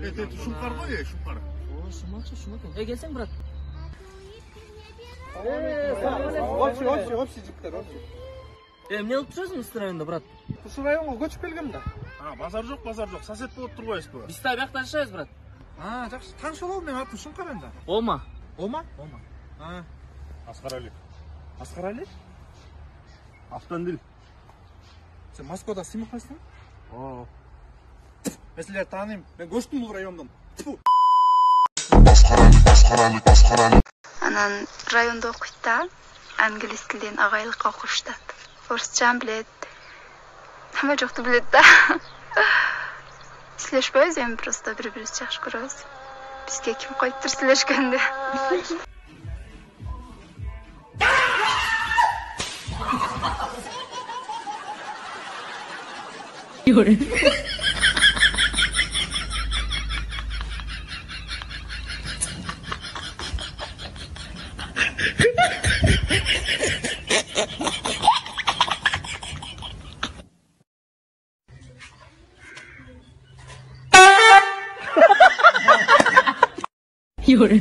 Это Шумкар ғой, Шумкар. О, Шумакшы, Шумак. Келсең, брат. Общий жіктер, общий. Эмне кылып жүрсүң Ыстын районунда, брат? Ушу районго көчүп келгем да. Базар жоқ. Сосед болуп турбайсызбы? Биз да биякта жашайбыз, брат. Жакшы. Тааныш болобу, менин атым Шумкар энди. Ома. Ома? Асқар Али. Аскар Али? Автандил. Сен Москвада сыймак кайсың? О. Мен силерди тааныйм. Мен көчтүм бул райондон. Анан районда окуйт да, англис тилин агайлыкка окуштат. Орусчан билет. Хамма жокту билет да. Сүйлөшпөйбүз эми просто бири-бирибизди жакшы көрөбүз. Бизге ким койуптур сүйлөшкөндө. Юрий.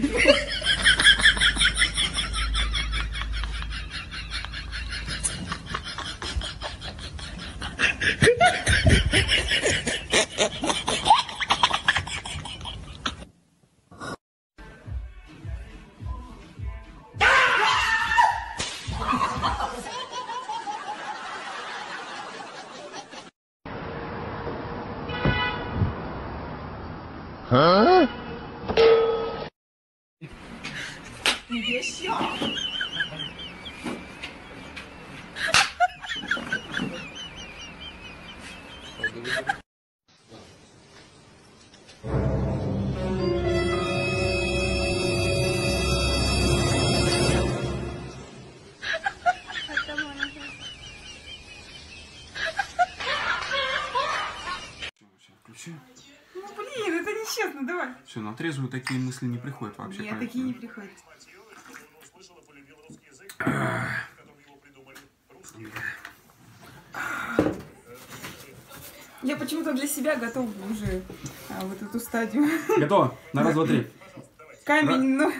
你别笑。Включи. Ну блин, это нечестно, давай. Все, на трезвую такие мысли не приходят вообще. Нет, такие не приходят. Я почему-то для себя готова уже вот эту стадию. Готово? На раз, два, три. Камень,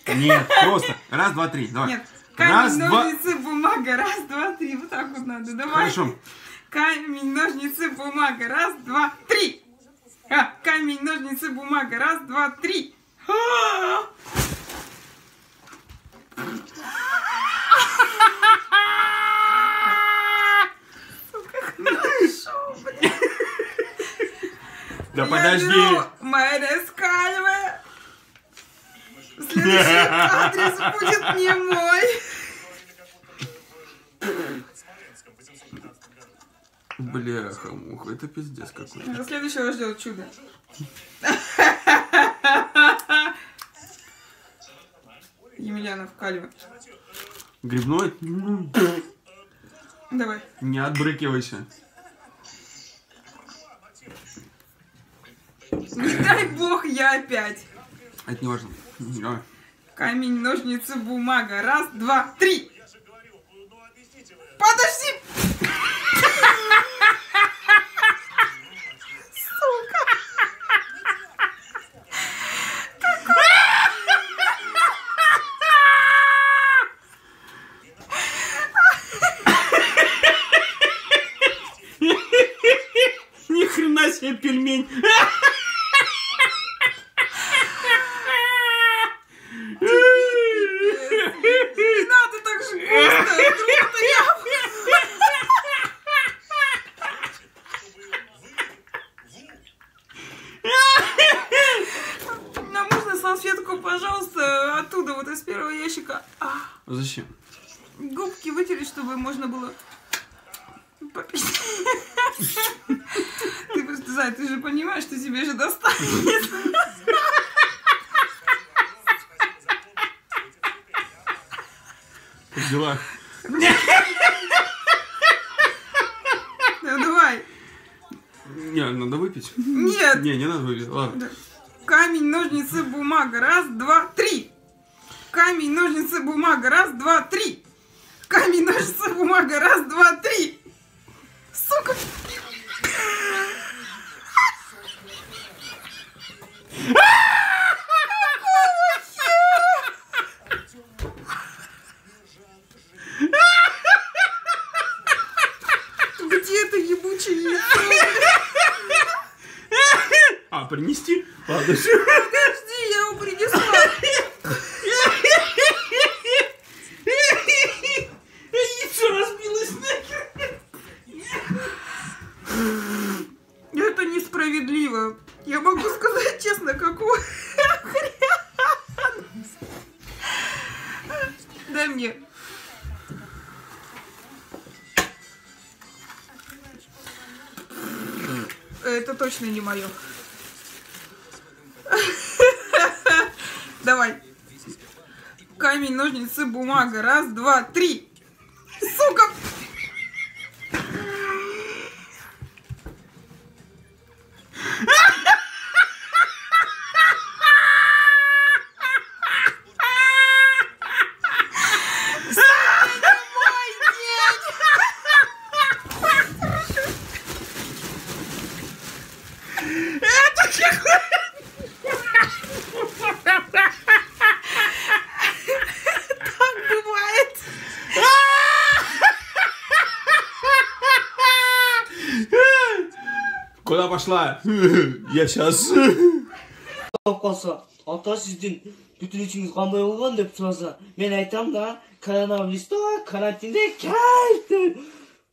Нет, просто. Раз, два, три. Давай. Нет, камень, ножницы, бумага. Раз, два, три. Вот так вот надо. Давай. Хорошо. Камень, ножницы, бумага. Раз, два, три. Камень, ножницы, бумага. Раз, два, три. Да подожди. Майя Скальва. Следующий адрес будет не мой. Бляха, муха, это пиздец какой-то. Следующего ждет чудо. Емельянов Кальва. Грибной? Давай. Не отбрыкивайся. Не дай бог, я опять. Это не важно. Давай. Камень, ножницы, бумага. Раз, два, три. Подожди! Сука! Ни хрена себе пельмень. Не надо так же просто. Это я. Нам можно салфетку, пожалуйста, оттуда, вот из первого ящика. Зачем? Губки вытереть, чтобы можно было попить. Ты просто, Зай, ты же понимаешь, что тебе же достанет. Как дела? Ну, давай. Не, надо выпить. Нет. Не надо выпить. Ладно. Камень, ножницы, бумага. Раз, два, три. Камень, ножницы, бумага. Раз, два, три. Камень, ножницы, бумага. Раз, два, три. Сука. принести? Подожди, я его принесла. Яйцо разбилось нахер. Это несправедливо. Я могу сказать честно, какого хрена. Дай мне. Это точно не мое. Давай. Камень, ножницы, бумага. Раз, два, три. Сука! Куда пошла? Я сейчас. Kalsa, ata sizin bütün içiniz qanday olgan deb sorsa, men aytam da koronavirusda karantinda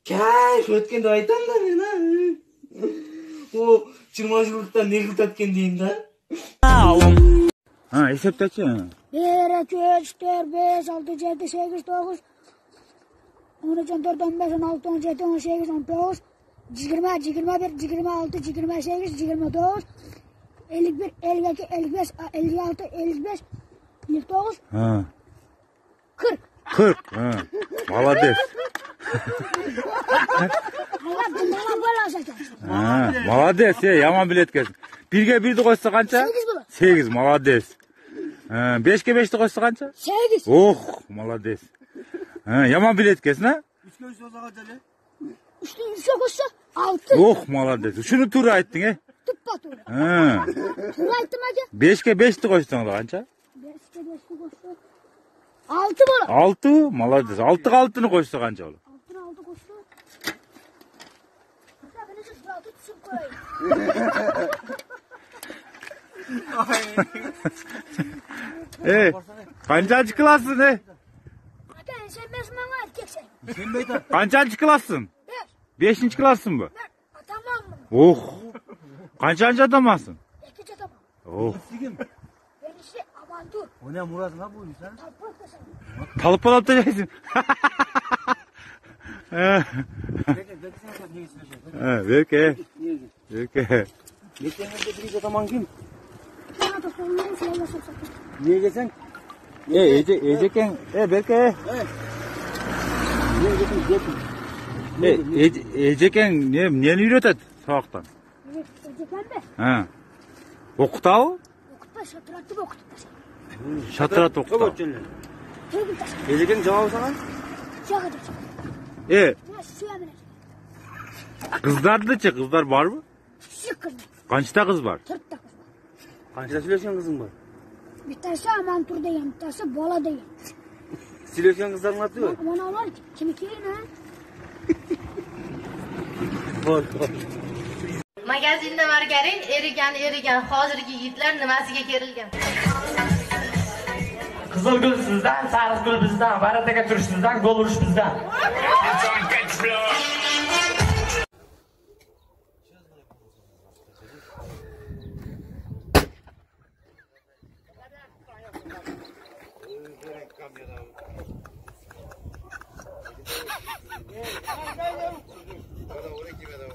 kayf o'tgan deb aytam da men. O 20 yıllıkta ne qiltatgan deyin da. Ha, eseptachi. 1, 2, 3, 4, 5, 6, 7, 8, 9, 10, 14, 15, 16, 17, 18, 19, 20, 21, 26, 28, 29, 51, 52, 55, 56, 55, 59, Ha. 40. 40. Ha. Молодец. Allah bundan böyle olacak. Ha, молодец. Yaman bilet gelsin. 1'ge 1'di koysa kança? 8 bu. 8, молодец. Ha, 5'ge 5'di koysa kança? 8. Oh, молодец. Ha, yaman bilet gelsin ha? 3 gün sonra kaçalı. 3'te 3'e koşsa 6. Oh, молодец. Şunu tur aytdın he? Tıppa tur. Ha. Tur aytdım hadi. 5'ge 5'di koysan da kança? 5'te 5'te koşsa 6 bola. 6, молодец. 6'ga 6'nı koysa kança olur? 6'na 6 koşsa. Hatta beni şu suratı tutup koyayım. Kancacı klassın he? Hatta sen besmana erkeksin. Sen beytan. Kancacı klassın? 5. 5. klassın bu? Ben atamam bunu. Oh. Kancacı adamsın? 2 atamam. Oh. Sigim. Ben işte avantur. O ne Murat ne bu insan? Tapık desem. Talıp atacaksın. Belki sen ne istiyorsun? Belki. Niye gel? Belki. Geçen gün bir zaman kim? Bana da sorunları söyle soksak. Niye gelsen? Eceken. Belki. Niye gelsin? Eceken niye yürütet soğuktan? Evet, edecekler mi? Ha. Okutav? Okutma, şatıratlı okutma. Şatırat okutav. Tüygün taşı. Geçen cevabı sana? Suya kadar. E, Suya binecek. kızlar da çık. Kızlar var mı? Şık kız mı? Kaçta kız var? 40 da kız var. Kaçta söylüyorsun kızın var? Bir tanesi amantur değil, bir tanesi bola değil. Söylüyorsun kızların adı var. Bana olar ki, kimi ne? Bol. Magazinda margarin erigan hozirgi yigitlar nimasiga kerilgan? Qizil gul sizdan, sariq gul bizdan, barataga turish bizdan, gol urish bizdan. Oraya kime de